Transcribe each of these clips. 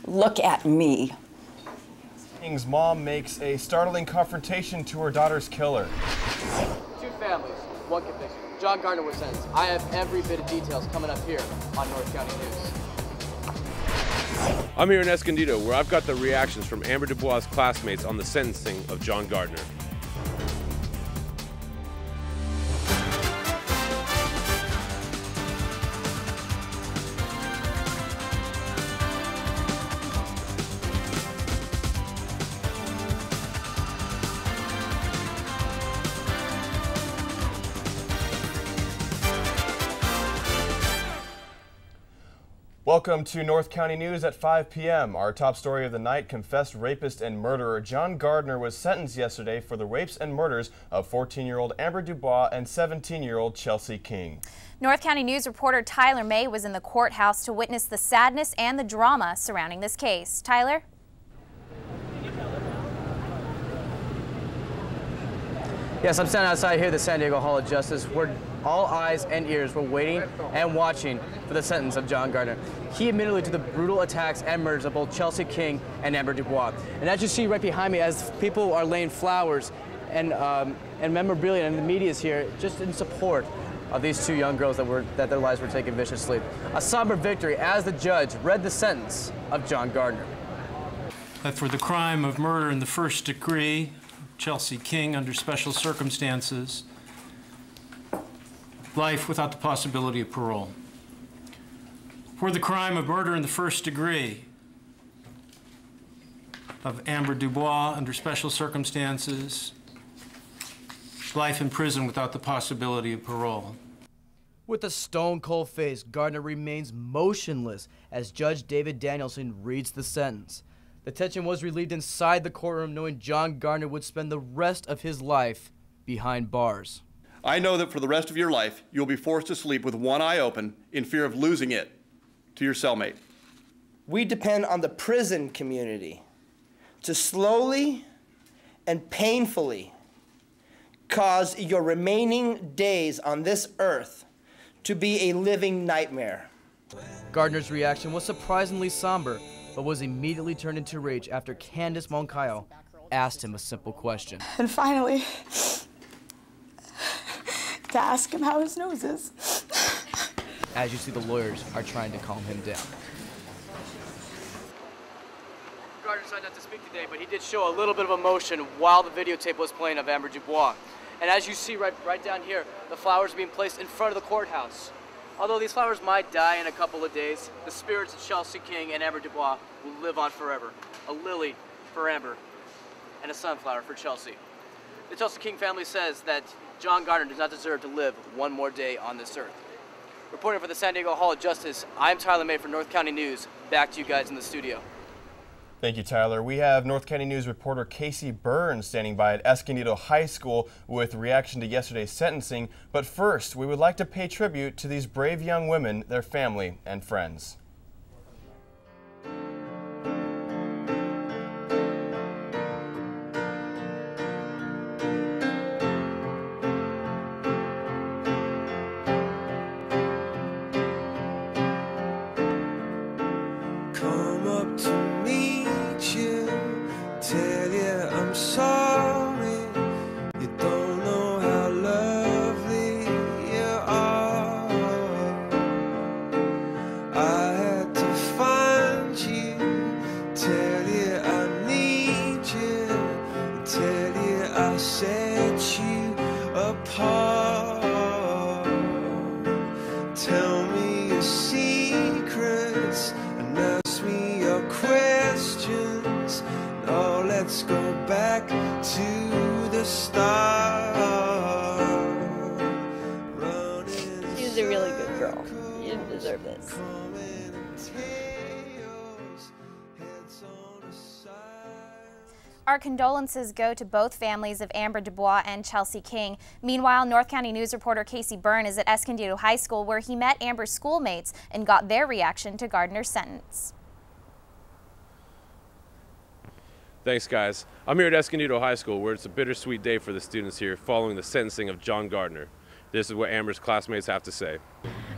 Look at me. King's mom makes a startling confrontation to her daughter's killer. 2 families, 1 conviction. John Gardner was sentenced. I have every bit of details coming up here on North County News. I'm here in Escondido, where I've got the reactions from Amber Dubois' classmates on the sentencing of John Gardner. Welcome to North County News at 5 p.m. Our top story of the night: confessed rapist and murderer John Gardner was sentenced yesterday for the rapes and murders of 14-year-old Amber Dubois and 17-year-old Chelsea King. North County News reporter Tyler May was in the courthouse to witness the sadness and the drama surrounding this case. Tyler? Yes, I'm standing outside here at the San Diego Hall of Justice, where all eyes and ears were waiting and watching for the sentence of John Gardner. He admitted to the brutal attacks and murders of both Chelsea King and Amber Dubois. And as you see right behind me, as people are laying flowers and memorabilia, and the media is here just in support of these 2 young girls that their lives were taken viciously. A somber victory as the judge read the sentence of John Gardner. For the crime of murder in the first degree, Chelsea King, under special circumstances, life without the possibility of parole. For the crime of murder in the first degree of Amber Dubois, under special circumstances, life in prison without the possibility of parole. With a stone-cold face, Gardner remains motionless as Judge David Danielson reads the sentence. The tension was relieved inside the courtroom, knowing John Gardner would spend the rest of his life behind bars. I know that for the rest of your life, you'll be forced to sleep with one eye open in fear of losing it to your cellmate. We depend on the prison community to slowly and painfully cause your remaining days on this earth to be a living nightmare. Gardner's reaction was surprisingly somber, but was immediately turned into rage after Candace Moncayo asked him a simple question. And finally, to ask him how his nose is. As you see, the lawyers are trying to calm him down. Gardner decided not to speak today, but he did show a little bit of emotion while the videotape was playing of Amber Dubois. And as you see right down here, the flowers being placed in front of the courthouse. Although these flowers might die in a couple of days, the spirits of Chelsea King and Amber Dubois will live on forever. A lily for Amber and a sunflower for Chelsea. The Chelsea King family says that John Gardner does not deserve to live one more day on this earth. Reporting for the San Diego Hall of Justice, I'm Tyler May for North County News. Back to you guys in the studio. Thank you, Tyler. We have North County News reporter Casey Burns standing by at Escondido High School with reaction to yesterday's sentencing. But first, we would like to pay tribute to these brave young women, their family, and friends. Come up to meet you, tell you I'm sorry. You don't know how lovely you are. I had to find you, tell you I need you, tell you I set you apart. Tell me your secrets and ask me your questions. Now let's go back to the start. She was a really good girl. You didn't deserve this. Our condolences go to both families of Amber Dubois and Chelsea King. Meanwhile, North County News reporter Casey Burns is at Escondido High School, where he met Amber's schoolmates and got their reaction to Gardner's sentence. Thanks, guys. I'm here at Escondido High School, where it's a bittersweet day for the students here following the sentencing of John Gardner. This is what Amber's classmates have to say.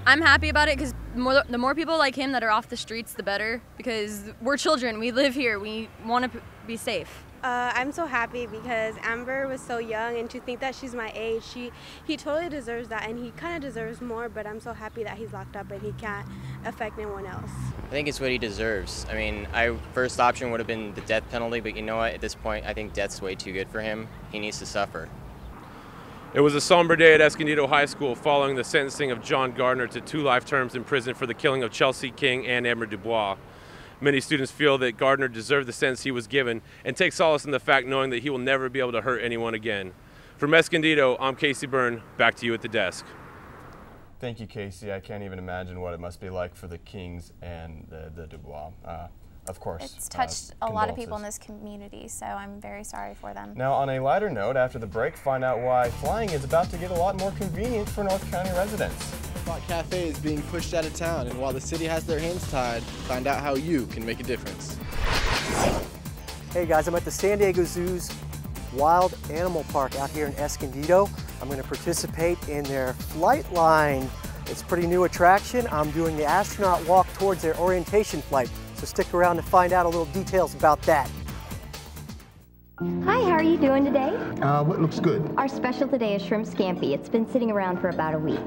I'm happy about it because the more people like him that are off the streets, the better, because we're children. We live here. We want to be safe. I'm so happy because Amber was so young, and to think that she's my age, he totally deserves that, and he kind of deserves more, but I'm so happy that he's locked up and he can't affect anyone else. I think it's what he deserves. I mean, first option would have been the death penalty, but you know what? At this point, I think death's way too good for him. He needs to suffer. It was a somber day at Escondido High School following the sentencing of John Gardner to 2 life terms in prison for the killing of Chelsea King and Amber Dubois. Many students feel that Gardner deserved the sentence he was given and take solace in the fact knowing that he will never be able to hurt anyone again. From Escondido, I'm Casey Byrne. Back to you at the desk. Thank you, Casey. I can't even imagine what it must be like for the Kings and the Dubois. Of course. It's touched a lot of people in this community, so I'm very sorry for them. Now, on a lighter note, after the break, find out why flying is about to get a lot more convenient for North County residents. Spot Cafe is being pushed out of town, and while the city has their hands tied, find out how you can make a difference. Hey guys, I'm at the San Diego Zoo's Wild Animal Park out here in Escondido. I'm going to participate in their flight line. It's a pretty new attraction. I'm doing the astronaut walk towards their orientation flight. So stick around to find out a little details about that. Hi, how are you doing today? What looks good? Our special today is shrimp scampi. It's been sitting around for about a week.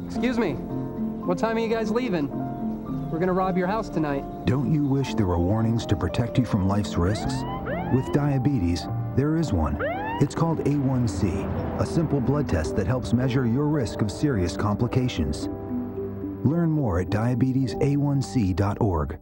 Excuse me, what time are you guys leaving? We're gonna rob your house tonight. Don't you wish there were warnings to protect you from life's risks? With diabetes, there is one. It's called A1C, a simple blood test that helps measure your risk of serious complications. Learn more at diabetesaonc.org.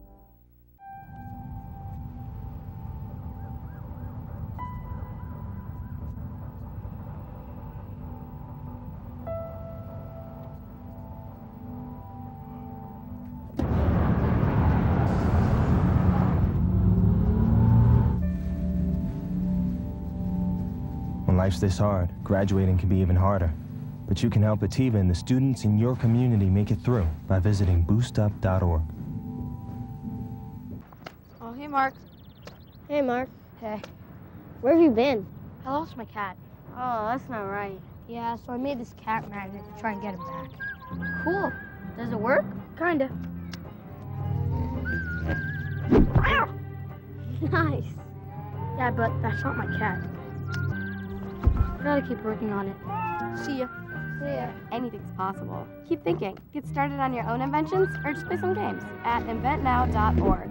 When life's this hard, graduating can be even harder. But you can help Ativa and the students in your community make it through by visiting boostup.org. Oh, hey, Mark. Hey, Mark. Hey. Where have you been? I lost my cat. Oh, that's not right. Yeah, so I made this cat magnet to try and get him back. Cool. Does it work? Kinda. Nice. Yeah, but that's not my cat. I gotta keep working on it. See ya. See ya. Anything's possible. Keep thinking. Get started on your own inventions or just play some games at inventnow.org.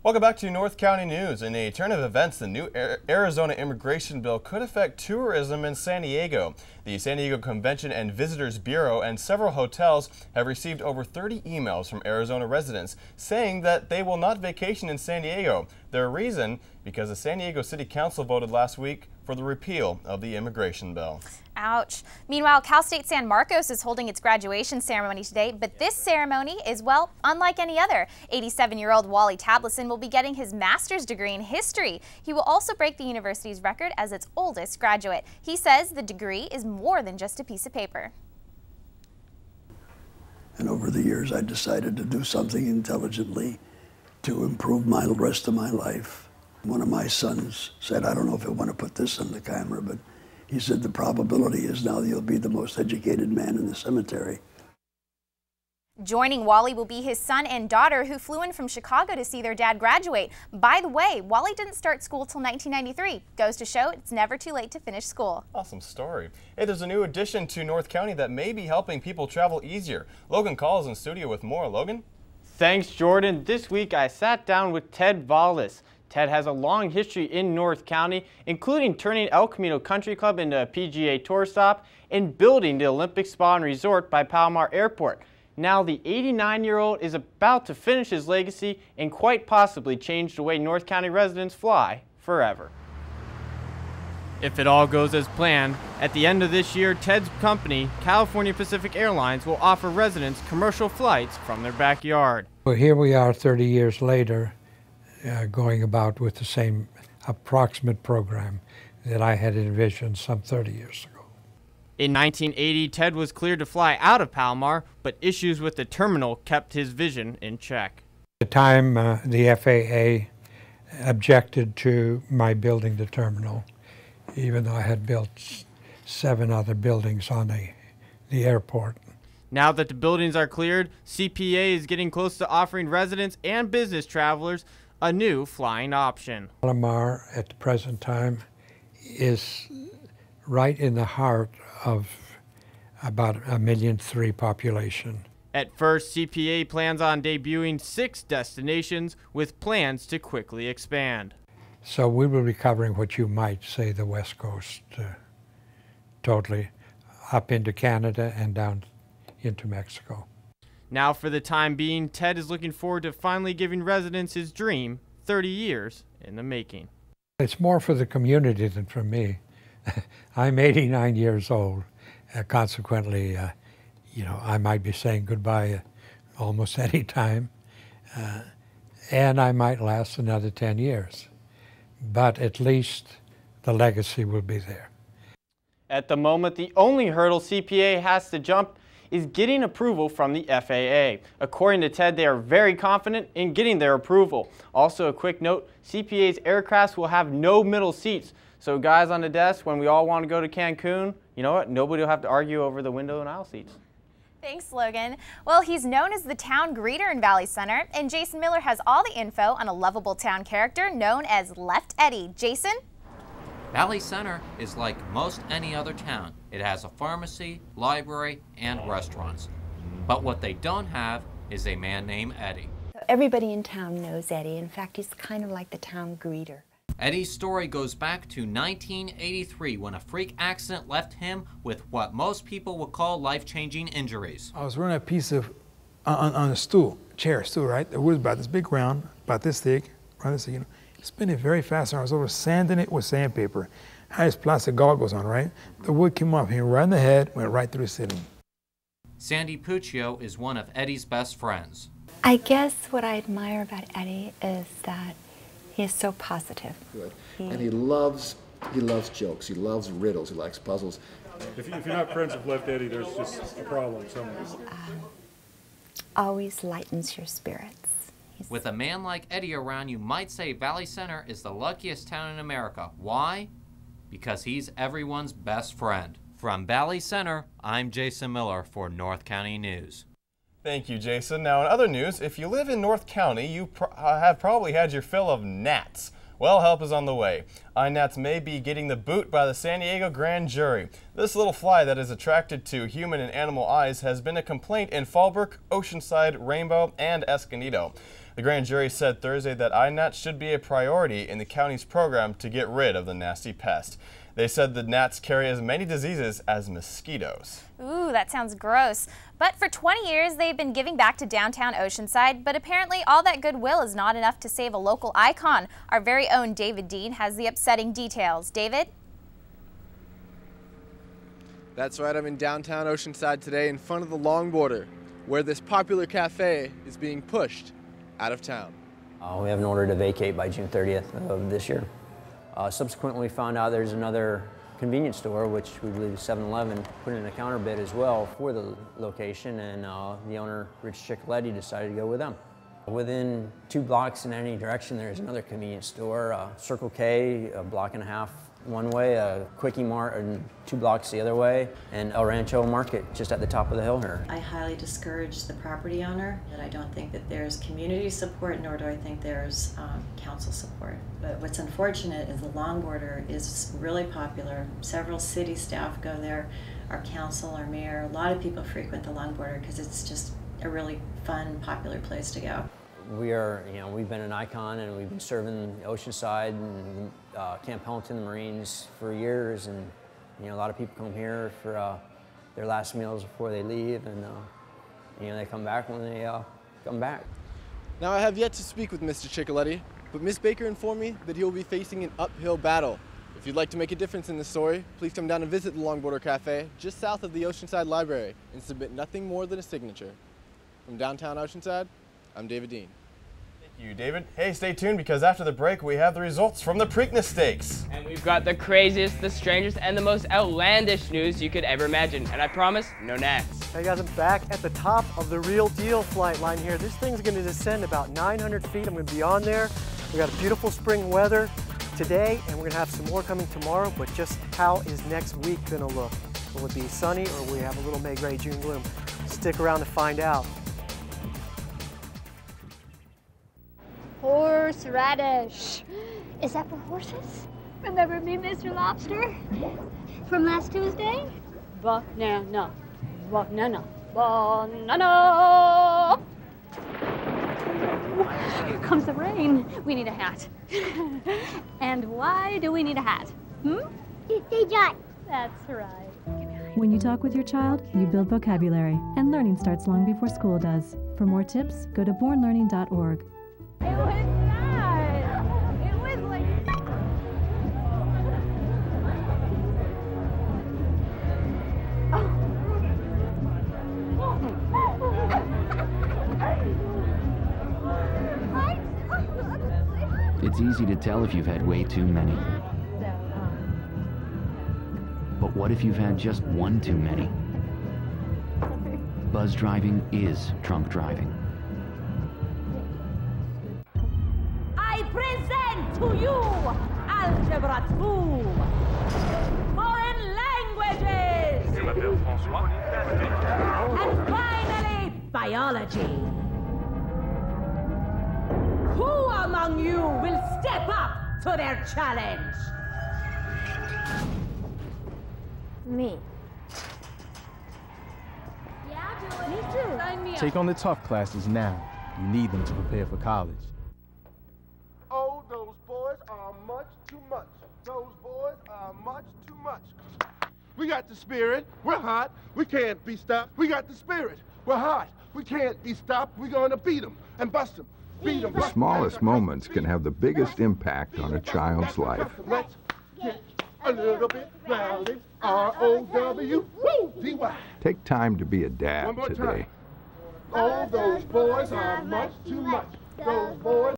Welcome back to North County News. In a turn of events, the new Arizona immigration bill could affect tourism in San Diego. The San Diego Convention and Visitors Bureau and several hotels have received over 30 emails from Arizona residents saying that they will not vacation in San Diego. Their reason, because the San Diego City Council voted last week for the repeal of the immigration bill. Ouch. Meanwhile, Cal State San Marcos is holding its graduation ceremony today, but this ceremony is, well, unlike any other. 87-year-old Wally Tableson will be getting his master's degree in history. He will also break the university's record as its oldest graduate. He says the degree is more than just a piece of paper. And over the years, I decided to do something intelligently to improve the rest of my life. One of my sons said, I don't know if I want to put this on the camera, but he said, the probability is now you'll be the most educated man in the cemetery. Joining Wally will be his son and daughter who flew in from Chicago to see their dad graduate. By the way, Wally didn't start school till 1993. Goes to show it's never too late to finish school. Awesome story. Hey, there's a new addition to North County that may be helping people travel easier. Logan Call is in studio with more. Logan? Thanks, Jordan. This week I sat down with Ted Vallis. Ted has a long history in North County, including turning El Camino Country Club into a PGA Tour stop and building the Olympic Spa and Resort by Palomar Airport. Now the 89-year-old is about to finish his legacy and quite possibly change the way North County residents fly forever. If it all goes as planned, at the end of this year, Ted's company, California Pacific Airlines, will offer residents commercial flights from their backyard. Well, here we are 30 years later, going about with the same approximate program that I had envisioned some 30 years ago. In 1980, Ted was cleared to fly out of Palomar, but issues with the terminal kept his vision in check. At the time, the FAA objected to my building the terminal, even though I had built 7 other buildings on the airport. Now that the buildings are cleared, CPA is getting close to offering residents and business travelers a new flying option. Palomar at the present time is right in the heart of about 1.3 million population. At first, CPA plans on debuting 6 destinations with plans to quickly expand. So we will be covering what you might say the West Coast totally, up into Canada and down into Mexico. Now for the time being, Ted is looking forward to finally giving residents his dream, 30 years in the making. It's more for the community than for me. I'm 89 years old. Consequently, you know, I might be saying goodbye almost any time, and I might last another 10 years. But at least the legacy will be there. At the moment, the only hurdle CPA has to jump is getting approval from the FAA. According to Ted, they are very confident in getting their approval. Also, a quick note, CPA's aircrafts will have no middle seats. So guys on the desk, when we all want to go to Cancun, you know what? Nobody will have to argue over the window and aisle seats. Thanks, Logan. Well, he's known as the town greeter in Valley Center, and Jason Miller has all the info on a lovable town character known as Left Eddie. Jason? Valley Center is like most any other town. It has a pharmacy, library, and restaurants. But what they don't have is a man named Eddie. Everybody in town knows Eddie. In fact, he's kind of like the town greeter. Eddie's story goes back to 1983 when a freak accident left him with what most people would call life-changing injuries. I was running a piece of, on a stool, right? The wood was about this big round, about this thick, around this, you know. Spin it very fast, and I was over sanding it with sandpaper. I had his plastic goggles on, right? The wood came off him right in the head, went right through the ceiling. Sandy Puccio is one of Eddie's best friends. I guess what I admire about Eddie is that he is so positive. Good. And he loves jokes. He loves riddles. He likes puzzles. If you're not friends with Left Eddie, there's just a problem somewhere. Always lightens your spirits. With a man like Eddie around, you might say Valley Center is the luckiest town in America. Why? Because he's everyone's best friend. From Valley Center, I'm Jason Miller for North County News. Thank you, Jason. Now, in other news, if you live in North County, you have probably had your fill of gnats. Well, help is on the way. iNats may be getting the boot by the San Diego grand jury. This little fly that is attracted to human and animal eyes has been a complaint in Fallbrook, Oceanside, Rainbow, and Escondido. The grand jury said Thursday that iNats should be a priority in the county's program to get rid of the nasty pest. They said the gnats carry as many diseases as mosquitoes. Ooh, that sounds gross. But for 20 years, they've been giving back to downtown Oceanside, but apparently all that goodwill is not enough to save a local icon. Our very own David Dean has the upsetting details. David? That's right, I'm in downtown Oceanside today in front of the Longboarder, where this popular cafe is being pushed out of town. We have an order to vacate by June 30th of this year. Subsequently, we found out there's another convenience store, which we believe is 7-Eleven, put in a counter bid as well for the location, and the owner, Richardson, decided to go with them. Within 2 blocks in any direction, there's another convenience store, Circle K, a block and a half one way, a Quickie Mart, and 2 blocks the other way, and El Rancho Market just at the top of the hill here. I highly discourage the property owner, and I don't think that there's community support, nor do I think there's council support. But what's unfortunate is the Longboarder is really popular. Several city staff go there, our council, our mayor, a lot of people frequent the Longboarder because it's just a really fun, popular place to go. We are, we've been an icon, and we've been serving Oceanside and Camp Pendleton, the Marines, for years, and a lot of people come here for their last meals before they leave, and they come back when they come back. Now, I have yet to speak with Mr. Ciccoletti, but Ms. Baker informed me that he will be facing an uphill battle. If you'd like to make a difference in this story, please come down and visit the Longboarder Cafe just south of the Oceanside Library and submit nothing more than a signature. From downtown Oceanside, I'm David Dean. Thank you, David. Hey, stay tuned because after the break, we have the results from the Preakness Stakes. And we've got the craziest, the strangest, and the most outlandish news you could ever imagine. And I promise, no gnats. Hey guys, I'm back at the top of the Real Deal flight line here. This thing's going to descend about 900 feet. I'm going to be on there. We got beautiful spring weather. today, and we're going to have some more coming tomorrow, but just how is next week going to look? Will it be sunny, or will we have a little May-gray June gloom? Stick around to find out. Horseradish. Is that for horses? Remember me, Mr. Lobster? From last Tuesday? Banana. Banana. Banana. Here comes the rain. We need a hat. And why do we need a hat? To stay dry. That's right. When you talk with your child, you build vocabulary, and learning starts long before school does. For more tips, go to bornlearning.org. It was nice. It was like... It's easy to tell if you've had way too many. But what if you've had just one too many? Buzz driving is drunk driving. I present to you Algebra 2, Foreign Languages, and finally, Biology. Who among you will step up to their challenge? Me. Yeah, I'll do it. Me too. Sign me up. Take on the tough classes now. You need them to prepare for college. Oh, those boys are much too much. Those boys are much too much. We got the spirit. We're hot. We can't be stopped. We got the spirit. We're hot. We can't be stopped. We're going to beat them and bust them. Beat them. The smallest moments can have the biggest impact on a child's life. Let's get a little bit rowdy. R-O-W-D-Y. Take time to be a dad One more today. time. Oh, those boys are much too much. Those boys.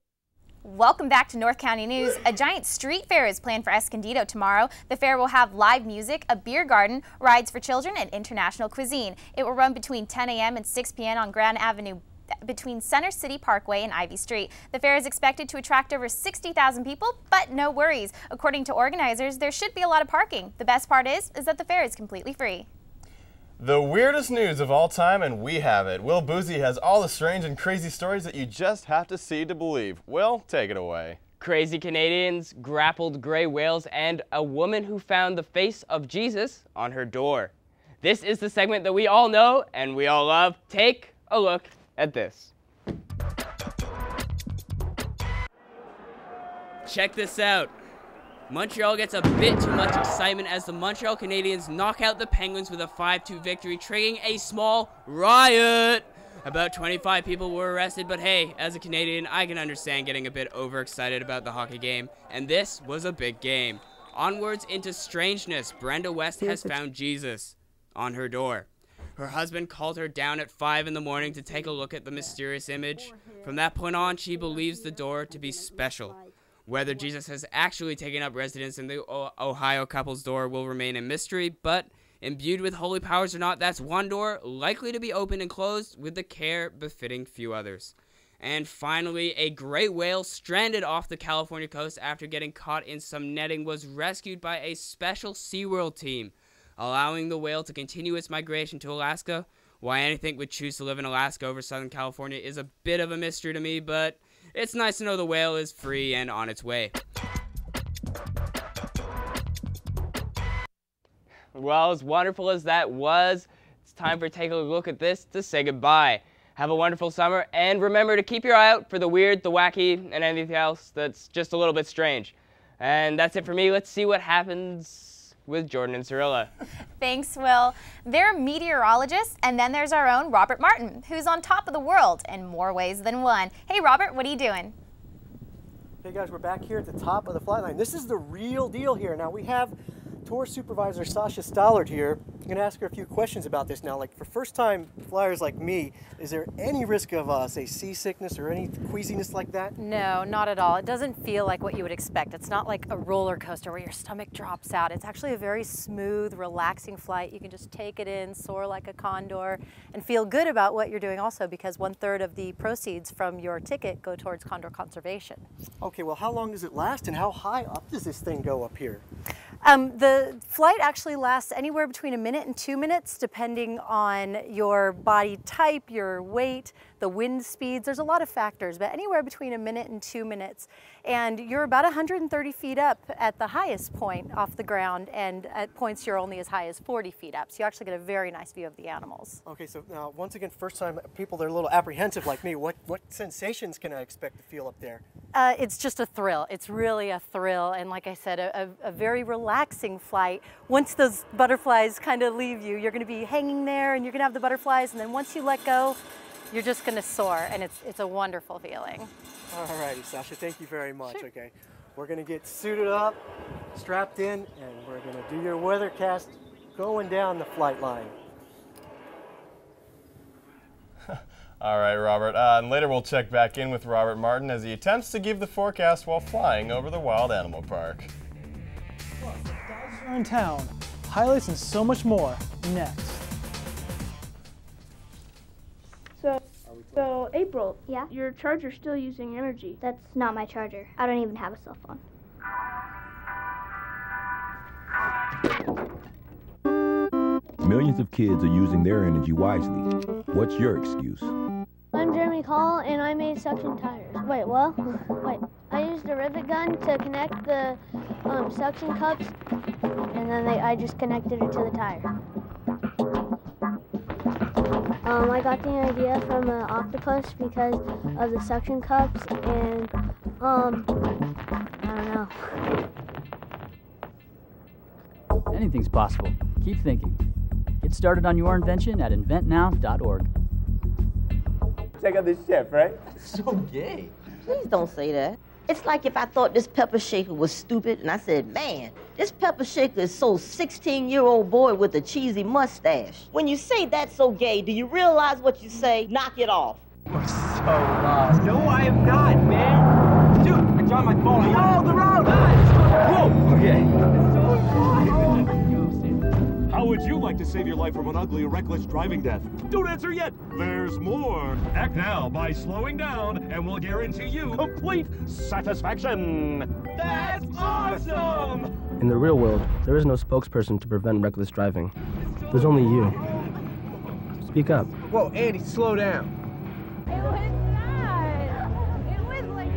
Welcome back to North County News. A giant street fair is planned for Escondido tomorrow. The fair will have live music, a beer garden, rides for children, and international cuisine. It will run between 10 a.m. and 6 p.m. on Grand Avenue between Center City Parkway and Ivy Street. The fair is expected to attract over 60,000 people, but no worries. According to organizers, there should be a lot of parking. The best part is that the fair is completely free. The weirdest news of all time, and we have it. Will Boozy has all the strange and crazy stories that you just have to see to believe. Will, take it away. Crazy Canadians, grappled gray whales, and a woman who found the face of Jesus on her door. This is the segment that we all know and we all love. Take a look at this. Check this out. Montreal gets a bit too much excitement as the Montreal Canadiens knock out the Penguins with a 5-2 victory, triggering a small riot. About 25 people were arrested, but hey, as a Canadian, I can understand getting a bit overexcited about the hockey game, and this was a big game. Onwards into strangeness, Brenda West has found Jesus on her door. Her husband called her down at 5 in the morning to take a look at the mysterious image. From that point on, she believes the door to be special. Whether Jesus has actually taken up residence in the Ohio couple's door will remain a mystery, but imbued with holy powers or not, that's one door likely to be opened and closed with the care befitting few others. And finally, a gray whale stranded off the California coast after getting caught in some netting was rescued by a special SeaWorld team, allowing the whale to continue its migration to Alaska. Why anything would choose to live in Alaska over Southern California is a bit of a mystery to me, but it's nice to know the whale is free and on its way. Well, as wonderful as that was, it's time for Take a Look at This to say goodbye. Have a wonderful summer, and remember to keep your eye out for the weird, the wacky, and anything else that's just a little bit strange. And that's it for me. Let's see what happens with Jordan and Cyrila. Thanks, Will. They're meteorologists, and then there's our own Robert Martin, who's on top of the world in more ways than one. Hey, Robert, what are you doing? Hey guys, we're back here at the top of the flight line. This is the real deal here. Now we have tour supervisor Sasha Stallard here. I'm going to ask her a few questions about this now. Like for first-time flyers like me, is there any risk of, say, seasickness or any queasiness like that? No, not at all. It doesn't feel like what you would expect. It's not like a roller coaster where your stomach drops out. It's actually a very smooth, relaxing flight. You can just take it in, soar like a condor, and feel good about what you're doing also, because 1/3 of the proceeds from your ticket go towards condor conservation. Okay, well, how long does it last and how high up does this thing go up here? The flight actually lasts anywhere between 1 minute and 2 minutes, depending on your body type, your weight, the wind speeds. There's a lot of factors, but anywhere between 1 minute and 2 minutes. And you're about 130 feet up at the highest point off the ground, and at points you're only as high as 40 feet up. So you actually get a very nice view of the animals. Okay, so now, once again, first time people that are a little apprehensive like me, what sensations can I expect to feel up there? It's just a thrill. It's really a thrill, and like I said, a very relaxing flight. Once those butterflies kind of leave you, you're going to be hanging there and you're going to have the butterflies, and then once you let go, you're just going to soar, and it's a wonderful feeling. All righty, Sasha, thank you very much. Sure. Okay, we're going to get suited up, strapped in, and we're going to do your weathercast going down the flight line. All right, Robert. And later we'll check back in with Robert Martin as he attempts to give the forecast while flying over the Wild Animal Park. Plus, the guys are in town. Highlights and so much more next. So April, yeah? Your charger's still using energy. That's not my charger. I don't even have a cell phone. Millions of kids are using their energy wisely. What's your excuse? I'm Jeremy Call, and I made suction tires. Wait, what? Wait, I used a rivet gun to connect the suction cups, and then I just connected it to the tire. I got the idea from an octopus because of the suction cups, and I don't know. Anything's possible. Keep thinking. Get started on your invention at inventnow.org. Check out this chef, right? So gay. Please don't say that. It's like if I thought this pepper shaker was stupid and I said, man, this pepper shaker is so 16-year-old boy with a cheesy mustache. When you say that's so gay, do you realize what you say? Knock it off. You're so lost. No, I am not, man. Dude, I dropped my phone. Oh, the road! Whoa! Okay. How would you like to save your life from an ugly or reckless driving death? Don't answer yet. There's more. Act now by slowing down, and we'll guarantee you complete satisfaction. That's awesome! In the real world, there is no spokesperson to prevent reckless driving. There's only you. Speak up. Whoa, Andy, slow down. It was not. It was like...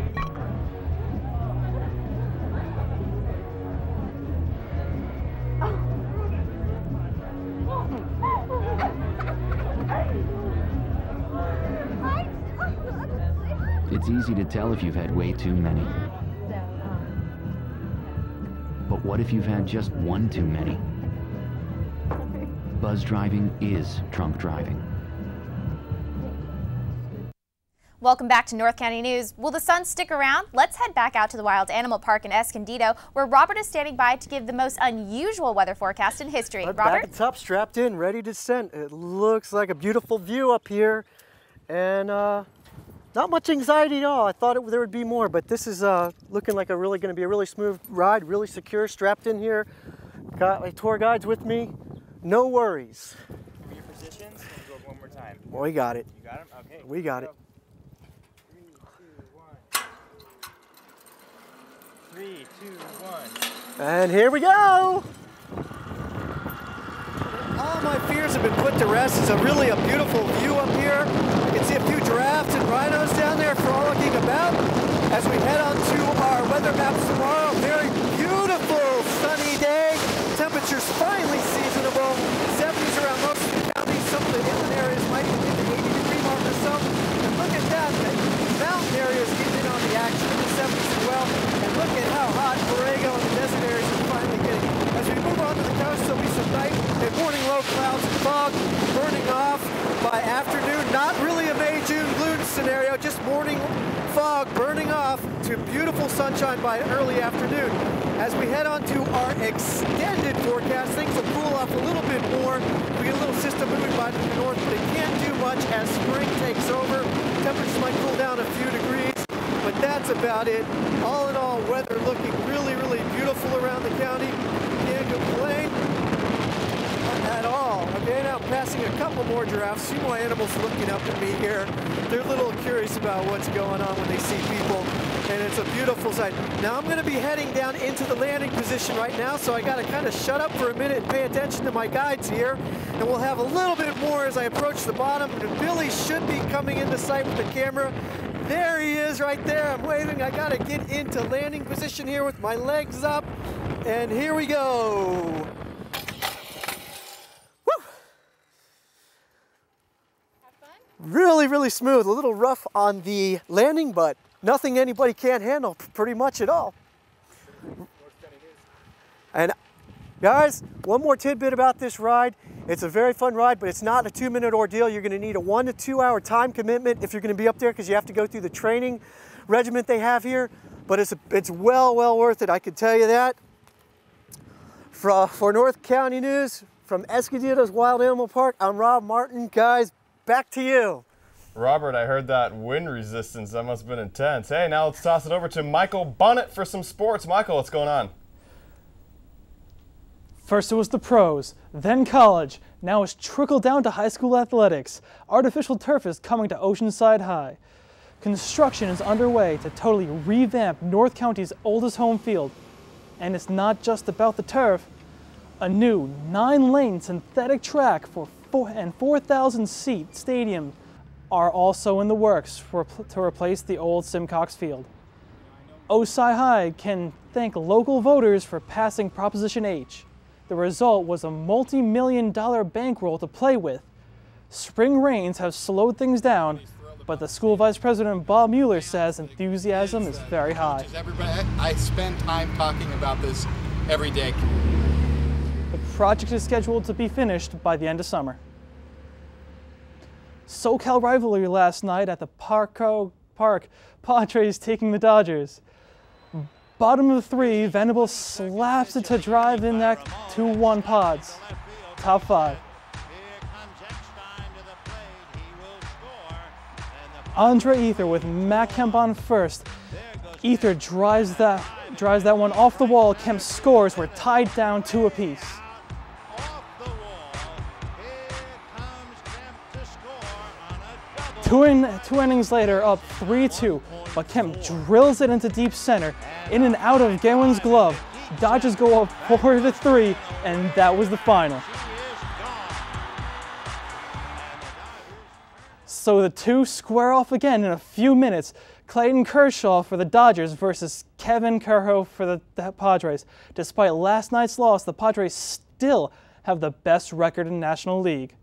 It's easy to tell if you've had way too many. But what if you've had just one too many? Buzz driving is drunk driving. Welcome back to North County News. Will the sun stick around? Let's head back out to the Wild Animal Park in Escondido, where Robert is standing by to give the most unusual weather forecast in history. Robert? Back at the top, strapped in, ready to descend. It looks like a beautiful view up here, and not much anxiety at all. I thought there would be more, but this is looking like going to be a really smooth ride, really secure, strapped in here. Got my tour guides with me. No worries. Give me your positions. We'll go one more time. Well, we got it. You got them? Okay. We got it. 3, 2, 1. And here we go. All my fears have been put to rest. It's really a beautiful view up here. You can see a few giraffes and rhinos down there frolicking about. As we head on to our weather maps tomorrow, very beautiful sunny day. Temperatures finally seasonable. 70s around most of the counties. Some of the inland areas might even hit the 80-degree mark or so. And look at that. The mountain areas getting in on the action in the 70s as well. And look at how hot Borrego and the desert areas are finally getting. As we move on to the coast, there'll be some night and morning low clouds and fog burning off by afternoon. Not really a May-June gloom scenario, just morning fog burning off to beautiful sunshine by early afternoon. As we head on to our extended forecast, things will cool off a little bit more. We get a little system moving by to the north, but it can't do much as spring takes over. Temperatures might cool down a few degrees, but that's about it. All in all, weather looking really, really beautiful around the county. Can't complain at all. Okay, now I'm passing a couple more giraffes. See more animals looking up at me here. They're a little curious about what's going on when they see people, and it's a beautiful sight. Now I'm going to be heading down into the landing position right now, so I got to kind of shut up for a minute and pay attention to my guides here, and we'll have a little bit more as I approach the bottom. And Billy should be coming into sight with the camera. There he is right there. I'm waving. I got to get into landing position here with my legs up, and here we go. Really, really smooth. A little rough on the landing, but nothing anybody can't handle pretty much at all. And guys, one more tidbit about this ride. It's a very fun ride, but it's not a 2-minute ordeal. You're going to need a 1 to 2 hour time commitment if you're going to be up there, because you have to go through the training regiment they have here. But it's well worth it, I can tell you that. For North County News, from Escondido's Wild Animal Park, I'm Rob Martin. Guys, back to you. Robert, I heard that wind resistance. That must have been intense. Hey, now let's toss it over to Michael Bonnet for some sports. Michael, what's going on? First it was the pros, then college. Now it's trickled down to high school athletics. Artificial turf is coming to Oceanside High. Construction is underway to totally revamp North County's oldest home field. And it's not just about the turf. A new 9-lane synthetic track for 4,000-seat stadium are also in the works to replace the old Simcox Field. Osai High can thank local voters for passing Proposition H. The result was a multi-million-dollar bankroll to play with. Spring rains have slowed things down, but the school vice president Bob Mueller says enthusiasm is very high. I spend time talking about this every day. The project is scheduled to be finished by the end of summer. SoCal rivalry last night at the Parco Park, Padres taking the Dodgers. Bottom of 3, Venable slaps it to drive in that 2-1 Pods. Top 5. Andre Ether with Matt Kemp on first. Ether drives that one off the wall. Kemp scores. We're tied down 2 apiece. Two innings later, up 3-2, but Kemp drills it into deep center, in and out of Gawen's glove. Dodgers go up 4-3, and that was the final. So the two square off again in a few minutes. Clayton Kershaw for the Dodgers versus Kevin Kerho for the Padres. Despite last night's loss, the Padres still have the best record in National League.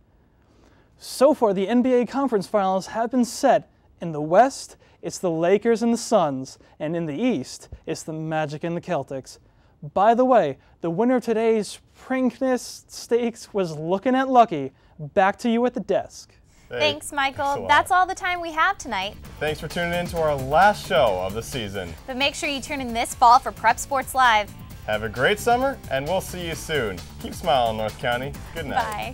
So far, the NBA Conference Finals have been set. In the West, it's the Lakers and the Suns, and in the East, it's the Magic and the Celtics. By the way, the winner of today's Preakness Stakes was looking at Lucky. Back to you at the desk. Hey, thanks, Michael. That's all the time we have tonight. Thanks for tuning in to our last show of the season. But make sure you tune in this fall for Prep Sports Live. Have a great summer, and we'll see you soon. Keep smiling, North County. Good night. Bye.